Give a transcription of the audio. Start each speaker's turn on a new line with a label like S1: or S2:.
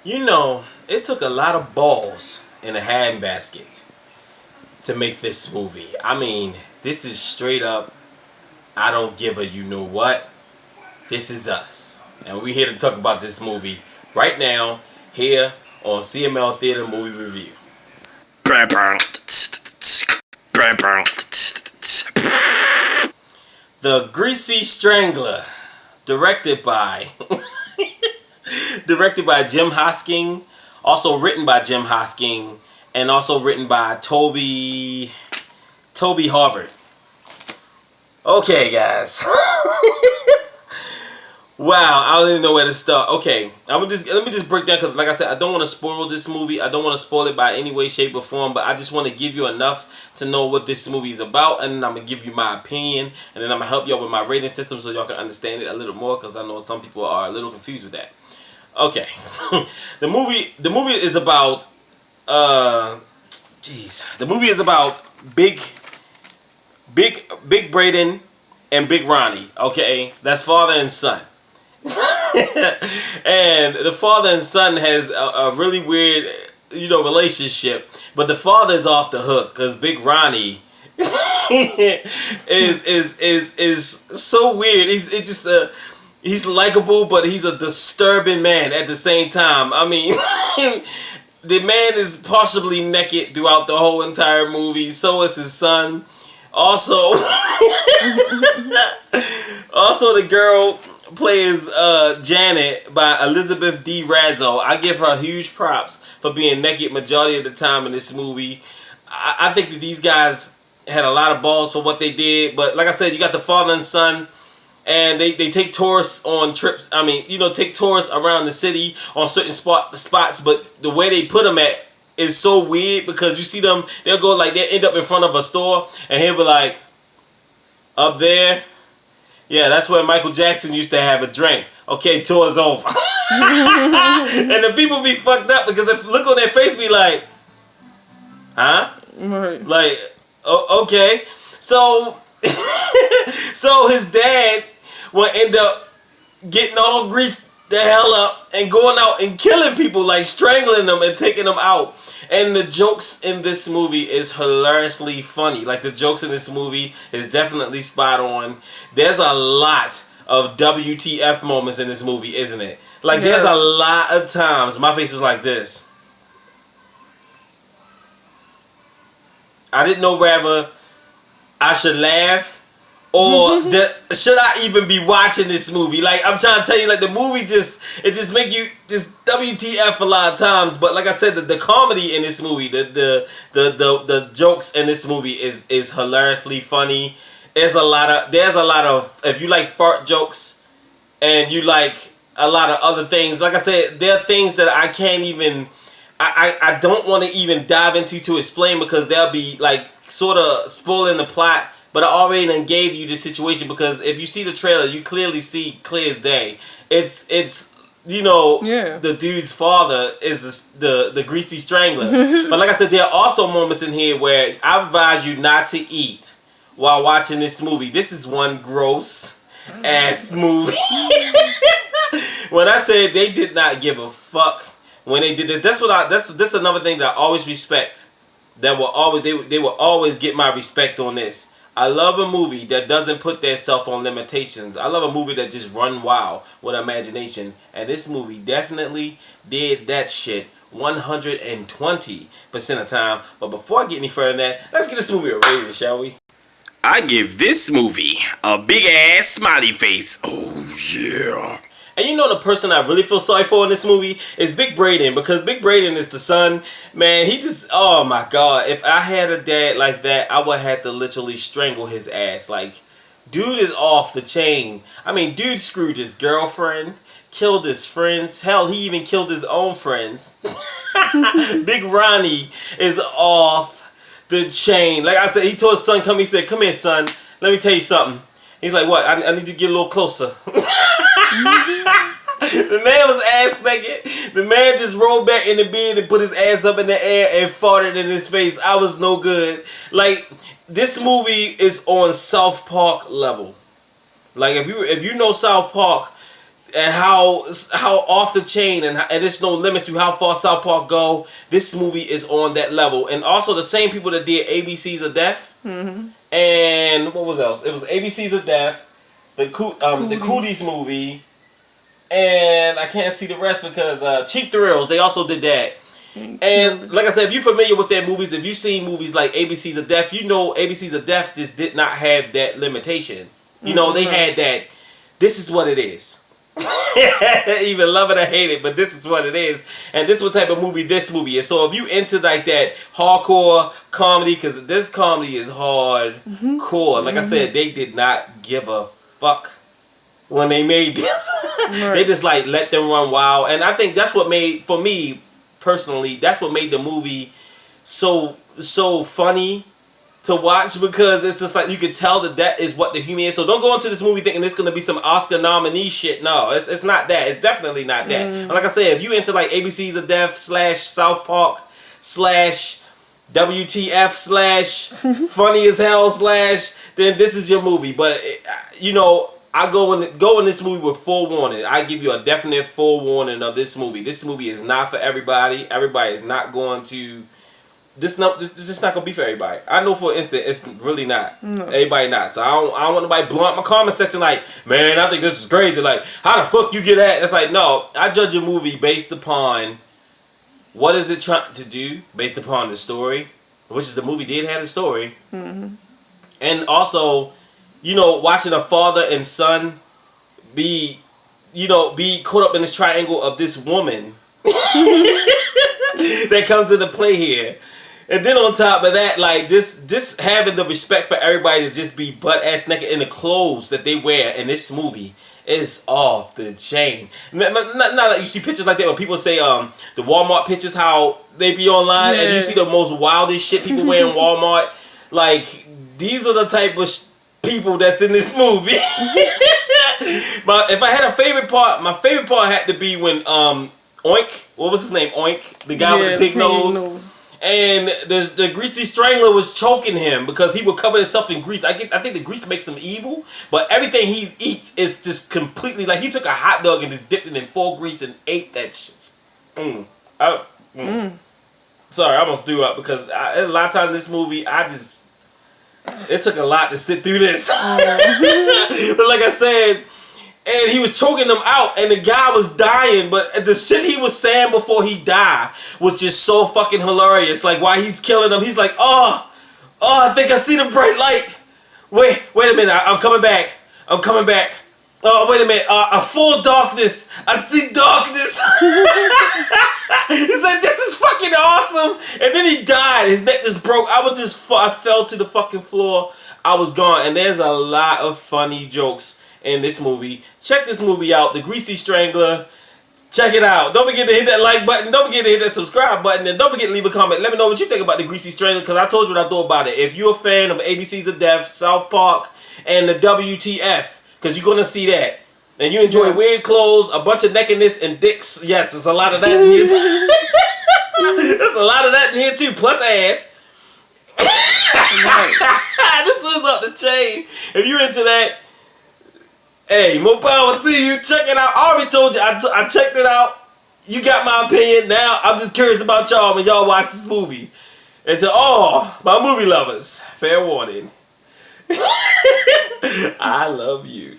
S1: You know, it took a lot of balls in a handbasket to make this movie. I mean, this is straight up, I don't give a you know what. This is us. And we're here to talk about this movie right now, here on CML Theater Movie Review. The Greasy Strangler, directed by directed by Jim Hosking, also written by Jim Hosking, and also written by Toby Harvard. Okay, guys. Wow, I don't even know where to start. Okay, let me just break down, because like I said, I don't want to spoil this movie. I don't want to spoil it by any way, shape, or form, but I just want to give you enough to know what this movie is about, and then I'm going to give you my opinion, and then I'm going to help y'all with my rating system so y'all can understand it a little more, because I know some people are a little confused with that. Okay. The movie is about the movie is about Big Braden and Big Ronnie, okay? That's father and son. And the father and son has a really weird, relationship. But the father is off the hook because Big Ronnie is so weird. He's likable, but he's a disturbing man at the same time. I mean, the man is possibly naked throughout the whole entire movie. So is his son. Also, the girl plays Janet by Elizabeth D. Razzo. I give her huge props for being naked majority of the time in this movie. I think that these guys had a lot of balls for what they did. But like I said, you got the father and son, and they take tourists on trips. I mean, take tourists around the city on certain spots. But the way they put them at is so weird, because you see them, they'll end up in front of a store, and he'll be like, up there, yeah, that's where Michael Jackson used to have a drink. Okay, tour's over. And the people be fucked up because if look on their face, be like, huh? Right. Like, okay. So, so his dad will end up getting all greased the hell up and going out and killing people, like strangling them and taking them out. And the jokes in this movie is hilariously funny. Like, the jokes in this movie is definitely spot on. There's a lot of WTF moments in this movie, isn't it? Like, yes. There's a lot of times my face was like this. I didn't know whether I should laugh or should I even be watching this movie. Like, I'm trying to tell you, like, the movie just make you just WTF a lot of times. But like I said, the comedy in this movie, the jokes in this movie is hilariously funny. There's a lot of if you like fart jokes and you like a lot of other things, like I said, there are things that I can't even I don't want to even dive into to explain, because they'll be like sort of spoiling the plot. But I already done gave you the situation, because if you see the trailer, you clearly see clear as day. It's the dude's father is the Greasy Strangler. But like I said, there are also moments in here where I advise you not to eat while watching this movie. This is one gross ass movie. When I said they did not give a fuck when they did this, that's another thing that I always respect. That will always they will always get my respect on this. I love a movie that doesn't put theirself on limitations. I love a movie that just run wild with imagination. And this movie definitely did that shit 120% of time. But before I get any further than that, let's get this movie a rating, shall we? I give this movie a big ass smiley face. Oh yeah. And the person I really feel sorry for in this movie is Big Braden, because Big Braden is the son. Man, he just, oh my God. If I had a dad like that, I would have to literally strangle his ass. Like, dude is off the chain. I mean, dude screwed his girlfriend, killed his friends. Hell, he even killed his own friends. Big Ronnie is off the chain. Like I said, he told his son, he said, come here, son. Let me tell you something. He's like, what? I need you to get a little closer. The man was ass naked. The man just rolled back in the bed and put his ass up in the air and farted in his face. I was no good. Like, this movie is on South Park level. Like, if you know South Park, and how off the chain and there's no limits to how far South Park go. This movie is on that level, and also the same people that did ABCs of Death, and what was else? It was ABCs of Death, the Cooties movie, and I can't see the rest because Cheap Thrills. They also did that. And like I said, if you're familiar with their movies, if you've seen movies like ABCs of Death, you know ABCs of Death just did not have that limitation. You know, they had that. This is what it is. Even love it or hate it, but this is what it is, and this is what type of movie this movie is. So if you into like that hardcore comedy, because this comedy is hardcore. Like I said, they did not give a fuck when they made this. They just like let them run wild, and I think that's what made, for me personally, that's what made the movie so funny to watch, because it's just like you could tell that is what the human is. So don't go into this movie thinking it's gonna be some Oscar nominee shit. No, it's not that. It's definitely not that. And like I said, if you into like ABCs of Death / South Park / WTF / funny as hell / then this is your movie. But you know, I go in this movie with full warning. I give you a definite full warning of this movie. This movie is not for everybody. Everybody is not going to. This is just not gonna be for everybody. I know for instance, it's really not. No. Everybody not. So I don't want nobody blowing up my comment section like, man, I think this is crazy. Like, how the fuck you get that? It's like, no, I judge a movie based upon what is it trying to do, based upon the story, which is the movie did have a story, and also, you know, watching a father and son be caught up in this triangle of this woman that comes into play here. And then on top of that, like just having the respect for everybody to just be butt ass naked in the clothes that they wear in this movie is off the chain. Not like you see pictures like that where people say the Walmart pictures, how they be online, and you see the most wildest shit people wear in Walmart. Like, these are the type of people that's in this movie. But if I had a favorite part, my favorite part had to be when Oink, what was his name? Oink, the guy with the pig nose. And the Greasy Strangler was choking him because he would cover himself in grease. I think the grease makes him evil, but everything he eats is just completely like he took a hot dog and just dipped it in full grease and ate that shit. Sorry, I almost threw up because a lot of times in this movie, it took a lot to sit through this. But like I said, and he was choking them out, and the guy was dying, but the shit he was saying before he died was just so fucking hilarious. Like, while he's killing them, he's like, oh, I think I see the bright light. Wait a minute, I'm coming back. Oh, wait a minute, a full darkness. I see darkness. He's like, this is fucking awesome. And then he died. His neck just broke. I fell to the fucking floor. I was gone. And there's a lot of funny jokes in this movie. Check this movie out, The Greasy Strangler. Check it out. Don't forget to hit that like button. Don't forget to hit that subscribe button. And don't forget to leave a comment. Let me know what you think about The Greasy Strangler, because I told you what I thought about it. If you're a fan of ABCs of Death, South Park, and the WTF, because you're going to see that. And you enjoy weird clothes, a bunch of nakedness, and dicks. Yes, there's a lot of that in here too. There's a lot of that in here too, plus ass. This one's up the chain. If you're into that, hey, more power to you. Check it out. I already told you. I checked it out. You got my opinion. Now, I'm just curious about y'all when y'all watch this movie. And to all my movie lovers, fair warning. I love you.